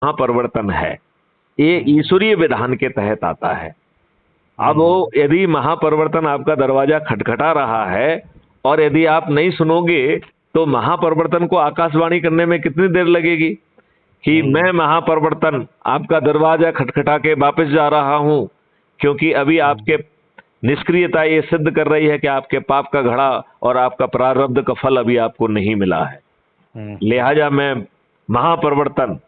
महापरिवर्तन है, ये ईश्वरीय विधान के तहत आता है। अब वो यदि महापरिवर्तन आपका दरवाजा खटखटा रहा है और यदि आप नहीं सुनोगे तो महापरिवर्तन को आकाशवाणी करने में कितनी देर लगेगी कि मैं महापरिवर्तन आपका दरवाजा खटखटा के वापस जा रहा हूं, क्योंकि अभी आपके निष्क्रियता ये सिद्ध कर रही है कि आपके पाप का घड़ा और आपका प्रारब्ध का फल अभी आपको नहीं मिला है, लिहाजा मैं महापरिवर्तन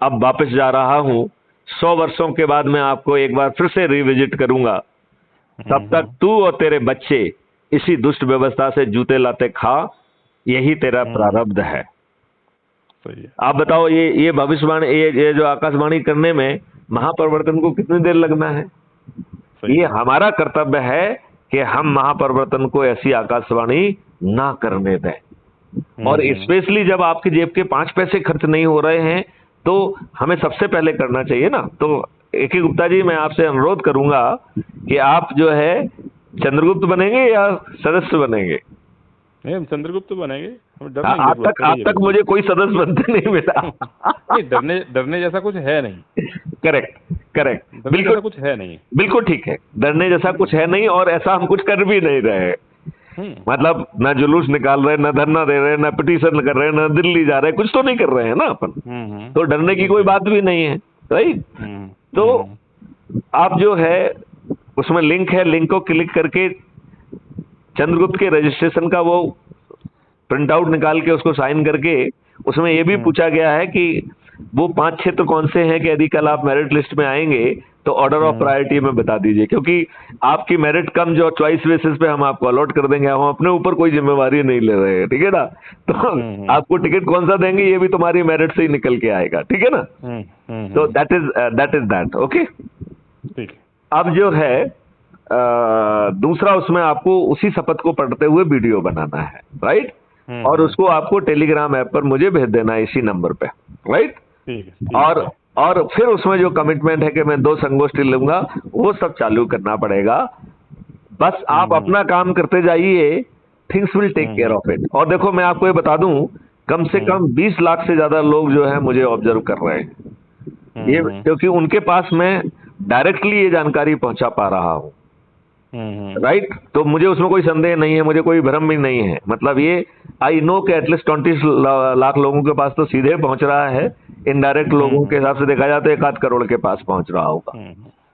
अब वापस जा रहा हूं। 100 वर्षों के बाद मैं आपको एक बार फिर से रिविजिट करूंगा, तब तक तू और तेरे बच्चे इसी दुष्ट व्यवस्था से जूते लाते खा, यही तेरा प्रारब्ध है। आप बताओ, ये भविष्यवाणी, ये जो आकाशवाणी करने में महापरिवर्तन को कितनी देर लगना है? ये हमारा कर्तव्य है कि हम महापरिवर्तन को ऐसी आकाशवाणी ना करने दें। और स्पेशली जब आपकी जेब के 5 पैसे खर्च नहीं हो रहे हैं तो हमें सबसे पहले करना चाहिए ना। तो A.K. गुप्ता जी, मैं आपसे अनुरोध करूंगा कि आप जो है चंद्रगुप्त बनेंगे या सदस्य बनेंगे? नहीं, हम चंद्रगुप्त बनेंगे। आप तक मुझे कोई सदस्य बनते नहीं मिला। नहीं, डरने जैसा कुछ है नहीं। करेक्ट, बिल्कुल कुछ है नहीं, बिल्कुल ठीक है, डरने जैसा कुछ है नहीं, और ऐसा हम कुछ कर भी नहीं रहे। मतलब ना जुलूस निकाल रहे, ना धरना दे रहे, ना पिटीशन कर रहे, ना दिल्ली जा रहे, कुछ तो नहीं कर रहे हैं ना अपन। तो डरने की कोई बात भी नहीं है, राइट। तो आप जो है उसमें लिंक है, लिंक को क्लिक करके चंद्रगुप्त के रजिस्ट्रेशन का वो प्रिंट आउट निकाल के उसको साइन करके, उसमें ये भी पूछा गया है कि वो 5 क्षेत्र कौन से हैं कि यदि कल आप मेरिट लिस्ट में आएंगे तो ऑर्डर ऑफ प्रायोरिटी में बता दीजिए, क्योंकि आपकी मेरिट कम जो चॉइस बेसिस पे हम आपको अलॉट कर देंगे, हम अपने ऊपर कोई जिम्मेवारी नहीं ले रहे हैं, ठीक है ना। तो आपको टिकट कौन सा देंगे ये भी तुम्हारी मेरिट से ही निकल के आएगा, ठीक है ना। तो दैट इज दैट, ओके। अब जो है दूसरा, उसमें आपको उसी शपथ को पढ़ते हुए वीडियो बनाना है, राइट। और उसको आपको टेलीग्राम ऐप पर मुझे भेज देना है इसी नंबर पे, राइट। और फिर उसमें जो कमिटमेंट है कि मैं 2 संगोष्ठी लूंगा, वो सब चालू करना पड़ेगा। बस आप अपना काम करते जाइए, things will take care of it. और देखो, मैं आपको ये बता दूं, कम से कम 20 लाख से ज्यादा लोग जो है मुझे ऑब्जर्व कर रहे हैं, ये क्योंकि उनके पास मैं डायरेक्टली ये जानकारी पहुंचा पा रहा हूं, राइट। तो मुझे उसमें कोई संदेह नहीं है, मुझे कोई भ्रम भी नहीं है। मतलब ये आई नो कि एटलीस्ट 20 लाख लोगों के पास तो सीधे पहुंच रहा है, इनडायरेक्ट लोगों के हिसाब से देखा जाए तो 1 आध करोड़ के पास पहुंच रहा होगा।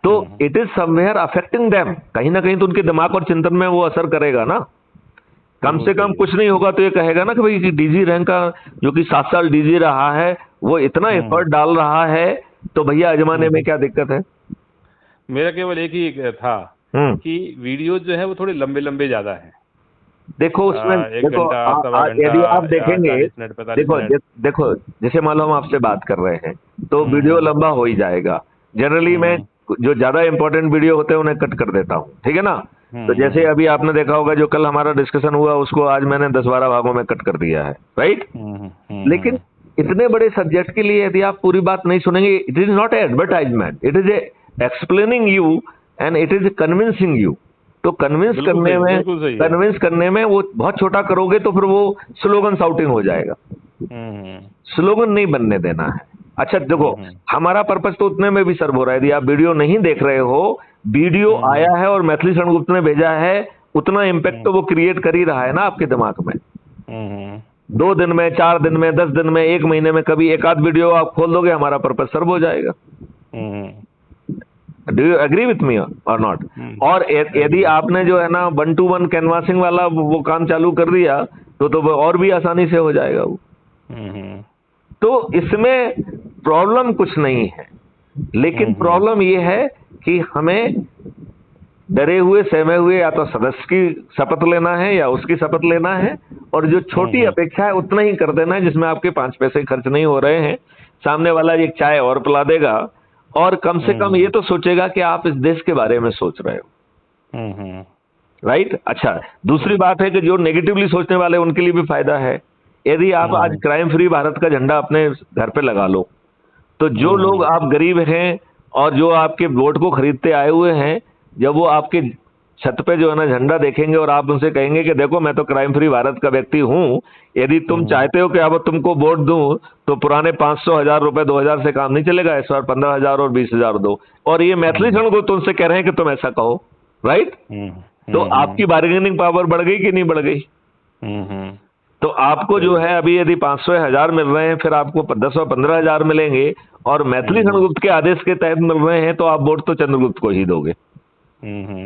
तो it is somewhere affecting them, कहीं ना कहीं तो उनके दिमाग और चिंतन में वो असर करेगा ना। कम से कम कुछ नहीं होगा तो ये कहेगा ना कि भाई डीजी रैंक का जो कि 7 साल डीजी रहा है, वो इतना एफर्ट डाल रहा है, तो भैया अजमाने में क्या दिक्कत है। मेरा केवल एक ही था कि वीडियो जो है वो थोड़े लंबे लंबे ज्यादा है। देखो उसमें देखो, यदि आप देखेंगे, देखो जैसे मान लो हम आपसे बात कर रहे हैं तो वीडियो लंबा हो ही जाएगा। जनरली मैं जो ज्यादा इंपॉर्टेंट वीडियो होते हैं उन्हें कट कर देता हूँ, ठीक है ना। तो जैसे अभी आपने देखा होगा जो कल हमारा डिस्कशन हुआ, उसको आज मैंने 10-12 भागों में कट कर दिया है, राइट। लेकिन इतने बड़े सब्जेक्ट के लिए यदि आप पूरी बात नहीं सुनेंगे, it is not a advertisement, it is a explaining you and it is convincing you. तो कन्विंस करने में वो बहुत छोटा करोगे तो फिर वो स्लोगन शाउटिंग हो जाएगा। स्लोगन नहीं बनने देना है। अच्छा देखो, हमारा पर्पस तो उतने में भी सर्व हो रहा है। यदि आप वीडियो नहीं देख रहे हो, वीडियो आया है और मैथिली शरण गुप्त ने भेजा है, उतना इम्पैक्ट तो वो क्रिएट कर ही रहा है ना आपके दिमाग में। 2 दिन में, 4 दिन में, 10 दिन में, 1 महीने में कभी एक आध वीडियो आप खोल दोगे, हमारा पर्पस सर्व हो जाएगा। Do you agree with me और नॉट? और यदि आपने जो है ना 1-to-1 कैनवासिंग वाला वो काम चालू कर दिया तो और भी आसानी से हो जाएगा वो। तो इसमें प्रॉब्लम कुछ नहीं है, लेकिन प्रॉब्लम ये है कि हमें डरे हुए सहमे हुए या तो सदस्य की शपथ लेना है या उसकी शपथ लेना है, और जो छोटी अपेक्षा है उतना ही कर देना है जिसमें आपके 5 पैसे खर्च नहीं हो रहे हैं। सामने वाला एक चाय और पिला देगा और कम से कम ये तो सोचेगा कि आप इस देश के बारे में सोच रहे हो, राइट। अच्छा, दूसरी बात है कि जो नेगेटिवली सोचने वाले उनके लिए भी फायदा है। यदि आप आज क्राइम फ्री भारत का झंडा अपने घर पे लगा लो, तो जो लोग आप गरीब हैं और जो आपके वोट को खरीदते आए हुए हैं, जब वो आपके छत पे जो है ना झंडा देखेंगे और आप उनसे कहेंगे कि देखो मैं तो क्राइम फ्री भारत का व्यक्ति हूँ, यदि तुम चाहते हो कि अब तुमको वोट दूं तो पुराने 500, 1000 रुपए, 2000 से काम नहीं चलेगा, इस बार 15,000 और 20,000 दो। और ये मैथिली को तुमसे कह रहे हैं कि तुम ऐसा कहो, राइट? तो आपकी बार्गेनिंग पावर बढ़ गई कि नहीं बढ़ गई? तो आपको जो है अभी यदि 500 या 1000 मिल रहे हैं, फिर आपको 10 और 15,000 मिलेंगे और मैथिली चंद्रगुप्त के आदेश के तहत मिल रहे हैं, तो आप वोट तो चंद्रगुप्त को ही दोगे।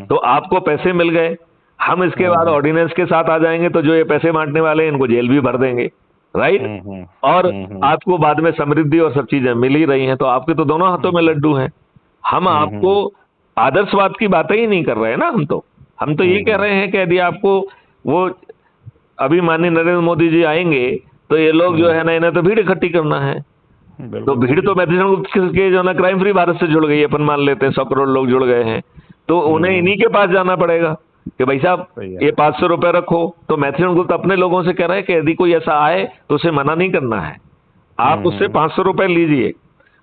तो आपको पैसे मिल गए, हम इसके बाद ऑर्डिनेंस के साथ आ जाएंगे, तो जो ये पैसे बांटने वाले हैं इनको जेल भी भर देंगे, राइट? और आपको बाद में समृद्धि और सब चीजें मिल ही रही हैं, तो आपके तो दोनों हाथों में लड्डू हैं। हम आपको आदर्शवाद की बातें ही नहीं कर रहे हैं ना, हम तो ये कह रहे हैं कि यदि आपको वो अभी माननीय नरेंद्र मोदी जी आएंगे तो ये लोग जो है ना, इन्हें तो भीड़ इकट्ठी करना है, तो भीड़ तो मैथिली चंद्रगुप्त के जो है ना क्राइम फ्री भारत से जुड़ गई, अपन मान लेते हैं 100 करोड़ लोग जुड़ गए हैं, तो उन्हें इन्हीं के पास जाना पड़ेगा कि भाई साहब ये 500 रुपए रखो। तो मैथिली चंद्रगुप्त अपने लोगों से कह रहे हैं कि यदि कोई ऐसा आए तो उसे मना नहीं करना है, आप उससे 500 रुपए लीजिए,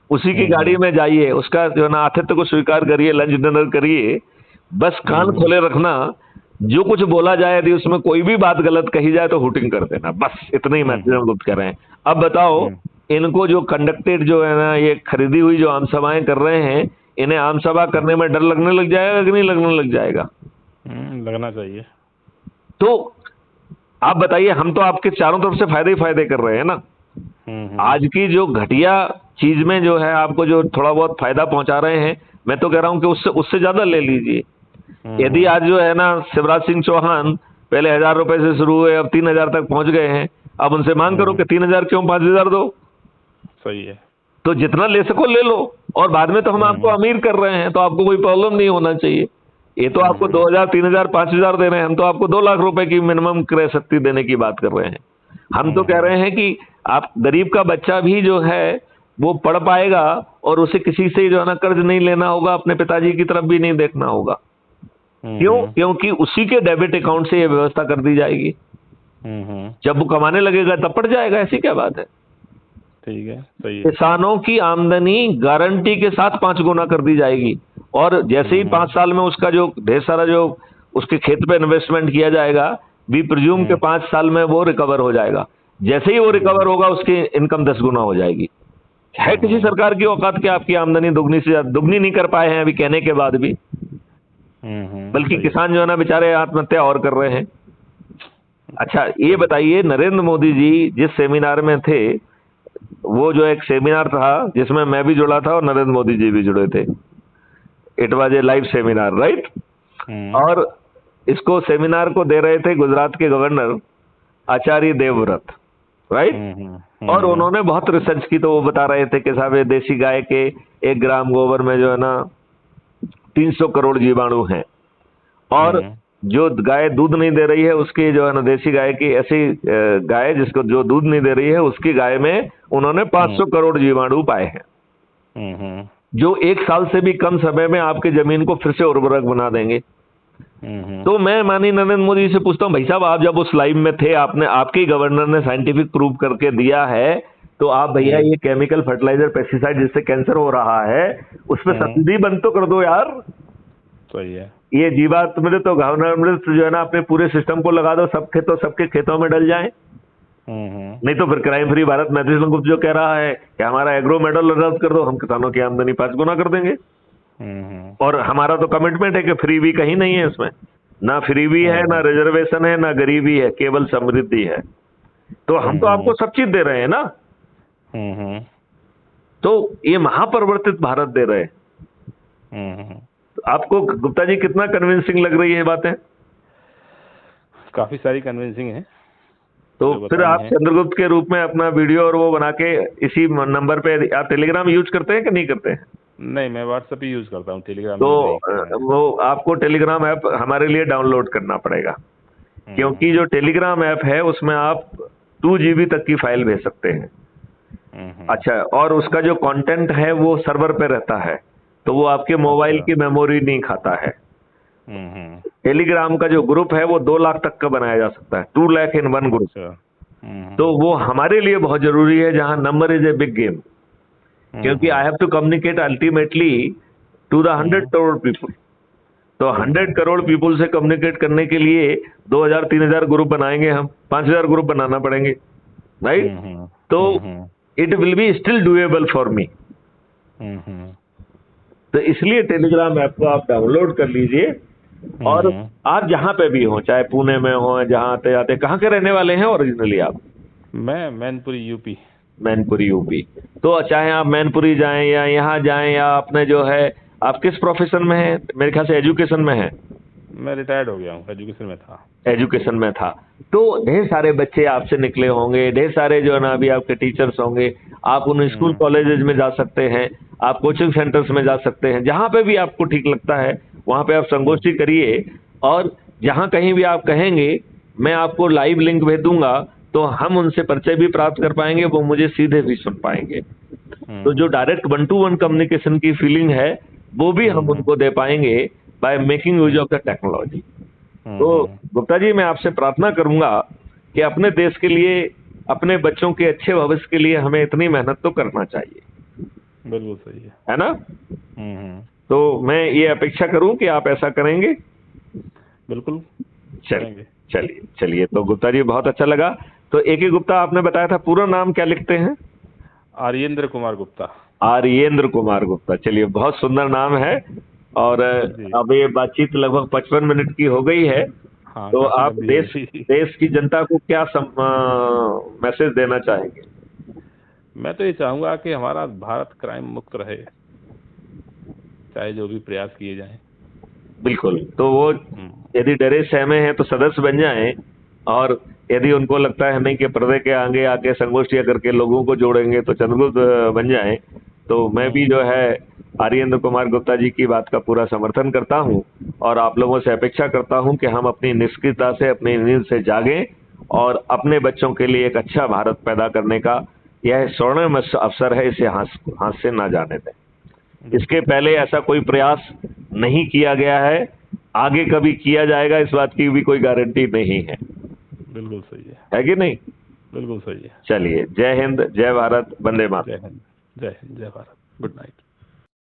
उसी की गाड़ी में जाइए, उसका जो है ना आतिथ्य को स्वीकार करिए, लंच डिनर करिए, बस कान खोले रखना, जो कुछ बोला जाए यदि उसमें कोई भी बात गलत कही जाए तो हुटिंग कर देना, बस इतना ही मैथिली चंद्रगुप्त कह रहे हैं। अब बताओ इनको जो कंडक्टेड जो है ना ये खरीदी हुई जो आम सभाएं कर रहे हैं, इन्हें आम सभा करने में डर लगने लग जाएगा कि नहीं लगने लग जाएगा? लगना चाहिए। तो आप बताइए, हम तो आपके चारों तरफ से फायदे ही फायदे कर रहे हैं ना। आज की जो घटिया चीज में जो है आपको जो थोड़ा बहुत फायदा पहुंचा रहे हैं, मैं तो कह रहा हूं कि उससे ज्यादा ले लीजिए। यदि आज जो है ना शिवराज सिंह चौहान पहले 1000 रुपए से शुरू हुए, अब 3000 तक पहुंच गए हैं, अब उनसे मांग करो कि 3000 क्यों 5000 दो। सही है। तो जितना ले सको ले लो, और बाद में तो हम आपको अमीर कर रहे हैं, तो आपको कोई प्रॉब्लम नहीं होना चाहिए। ये तो आपको 2000, 3000, 5000 दे रहे हैं, हम तो आपको 2 लाख रुपए की मिनिमम क्रय शक्ति देने की बात कर रहे हैं। हम तो कह रहे हैं कि आप गरीब का बच्चा भी जो है वो पढ़ पाएगा और उसे किसी से जो है ना कर्ज नहीं लेना होगा, अपने पिताजी की तरफ भी नहीं देखना होगा। क्यों? क्योंकि उसी के डेबिट अकाउंट से ये व्यवस्था कर दी जाएगी। जब वो कमाने लगेगा तब पड़ जाएगा, ऐसी क्या बात है? ठीक है, सही है। किसानों की आमदनी गारंटी के साथ 5 गुना कर दी जाएगी, और जैसे ही 5 साल में उसका जो ढेर सारा जो उसके खेत पे इन्वेस्टमेंट किया जाएगा, वी प्रिज्यूम के 5 साल में वो रिकवर हो जाएगा। जैसे ही वो रिकवर होगा उसकी इनकम 10 गुना हो जाएगी। है किसी सरकार की औकात कि आपकी आमदनी दुगनी से दुगनी नहीं कर पाए हैं अभी कहने के बाद भी? बल्कि किसान जो है ना बेचारे आत्महत्या और कर रहे हैं। अच्छा ये बताइए, नरेंद्र मोदी जी जिस सेमिनार में थे, वो जो एक सेमिनार था जिसमें मैं भी जुड़ा था और नरेंद्र मोदी जी भी जुड़े थे, it was a live seminar, right? और इसको सेमिनार को दे रहे थे गुजरात के गवर्नर आचार्य देवव्रत, राइट? और उन्होंने बहुत रिसर्च की, तो वो बता रहे थे कि साहब देसी गाय के 1 ग्राम गोबर में जो है ना 300 करोड़ जीवाणु हैं, और जो गाय दूध नहीं दे रही है उसकी जो है ना देसी गाय की, ऐसी गाय जिसको जो दूध नहीं दे रही है उसकी गाय में उन्होंने 500 करोड़ जीवाणु पाए हैं, जो 1 साल से भी कम समय में आपकी जमीन को फिर से उर्वरक बना देंगे। तो मैं माननीय नरेंद्र मोदी से पूछता हूँ, भाई साहब आप जब उस लाइव में थे, आपने आपके गवर्नर ने साइंटिफिक प्रूफ करके दिया है, तो आप भैया ये केमिकल फर्टिलाइजर पेस्टिसाइड जिससे कैंसर हो रहा है उस पर सब्सिडी बंद तो कर दो यार। सही है। ये जीवामृत तो घनामृत जो है ना अपने पूरे सिस्टम को लगा दो, सबके खेतों में डल जाए। नहीं तो फिर क्राइम फ्री भारत मैथिली चंद्रगुप्त जो कह रहा है कि हमारा एग्रो मेडल रद्द कर दो, हम किसानों की आमदनी 5 गुना कर देंगे। और हमारा तो कमिटमेंट है कि फ्री भी कहीं नहीं है, इसमें ना फ्री भी है, ना रिजर्वेशन है, ना गरीबी है, केवल समृद्धि है। तो हम तो आपको सब चीज दे रहे हैं ना। तो ये महापरिवर्तित भारत दे रहे हैं। आपको गुप्ता जी कितना कन्विंसिंग लग रही है बातें? काफी सारी कन्विंसिंग है। तो फिर आप चंद्रगुप्त के रूप में अपना वीडियो और वो बना के इसी नंबर पे, आप टेलीग्राम यूज करते हैं कि नहीं करते हैं? नहीं, मैं व्हाट्सएप ही यूज करता हूँ, टेलीग्राम तो वो आपको टेलीग्राम ऐप हमारे लिए डाउनलोड करना पड़ेगा, क्योंकि जो टेलीग्राम ऐप है उसमें आप 2 GB तक की फाइल भेज सकते हैं। अच्छा, और उसका जो कंटेंट है वो सर्वर पे रहता है, तो वो आपके मोबाइल की मेमोरी नहीं खाता है। टेलीग्राम का जो ग्रुप है वो 2 लाख तक का बनाया जा सकता है, 2 लाख इन 1 ग्रुप। तो वो हमारे लिए बहुत जरूरी है, जहां number is a big game, क्योंकि I have to communicate ultimately to the 100 crore people. तो 100 करोड़ पीपुल से कम्युनिकेट करने के लिए 2000-3000 ग्रुप बनाएंगे, हम 5000 ग्रुप बनाना पड़ेंगे, राइट? तो it will be still doable for me. तो इसलिए टेलीग्राम ऐप को आप डाउनलोड कर लीजिए, और आप जहां पे भी हो, चाहे पुणे में हो, जहां आते आते, कहाँ के रहने वाले हैं ओरिजिनली आप? मैं मैनपुरी यूपी। मैनपुरी यूपी। तो चाहे आप मैनपुरी जाएं या यहाँ जाएं, या आपने जो है, आप किस प्रोफेशन में हैं? मेरे ख्याल से एजुकेशन में है। मैं रिटायर्ड हो गया हूँ, एजुकेशन में था। एजुकेशन में था। तो ढेर सारे बच्चे आपसे निकले होंगे, ढेर सारे जो है ना अभी आपके टीचर्स होंगे। आप उन स्कूल कॉलेजेस में जा सकते हैं, आप कोचिंग सेंटर्स में जा सकते हैं, जहाँ पे भी आपको ठीक लगता है वहाँ पे आप संगोष्ठी करिए। और जहाँ कहीं भी आप कहेंगे, मैं आपको लाइव लिंक भेज दूंगा, तो हम उनसे परिचय भी प्राप्त कर पाएंगे, वो मुझे सीधे भी सुन पाएंगे। तो जो डायरेक्ट 1-to-1 कम्युनिकेशन की फीलिंग है, वो भी हम उनको दे पाएंगे by making use of the technology. तो गुप्ता जी, मैं आपसे प्रार्थना करूंगा कि अपने देश के लिए, अपने बच्चों के अच्छे भविष्य के लिए हमें इतनी मेहनत तो करना चाहिए। बिल्कुल सही है ना? तो मैं ये अपेक्षा करूं कि आप ऐसा करेंगे। बिल्कुल चलिए चलिए चलिए। तो गुप्ता जी, बहुत अच्छा लगा। तो एक गुप्ता आपने बताया था, पूरा नाम क्या लिखते हैं? आर्येंद्र कुमार गुप्ता। आर्येंद्र कुमार गुप्ता। चलिए, बहुत सुंदर नाम है। और अब ये बातचीत लगभग 55 मिनट की हो गई है। हाँ, तो आप देश की जनता को क्या मैसेज देना चाहेंगे? मैं तो ये चाहूंगा कि हमारा भारत क्राइम मुक्त रहे, चाहे जो भी प्रयास किए जाएं। बिल्कुल। तो वो यदि डरे सहमे हैं तो सदस्य बन जाएं, और यदि उनको लगता है नहीं कि पर्दे के आगे आके संगोष्ठियां करके लोगों को जोड़ेंगे, तो चंद्रगुप्त बन जाएं। तो मैं भी जो है आर्येंद्र कुमार गुप्ता जी की बात का पूरा समर्थन करता हूं, और आप लोगों से अपेक्षा करता हूं कि हम अपनी निष्क्रियता से, अपनी नींद से जागें, और अपने बच्चों के लिए एक अच्छा भारत पैदा करने का यह स्वर्णिम अवसर है, इसे हाथ से ना जाने दें। इसके पहले ऐसा कोई प्रयास नहीं किया गया है, आगे कभी किया जाएगा इस बात की भी कोई गारंटी नहीं है। बिल्कुल सही है कि नहीं? बिल्कुल सही है। चलिए, जय हिंद, जय भारत, वंदे मातरम। जय हिंद, जय हिंद, जय भारत। Good night.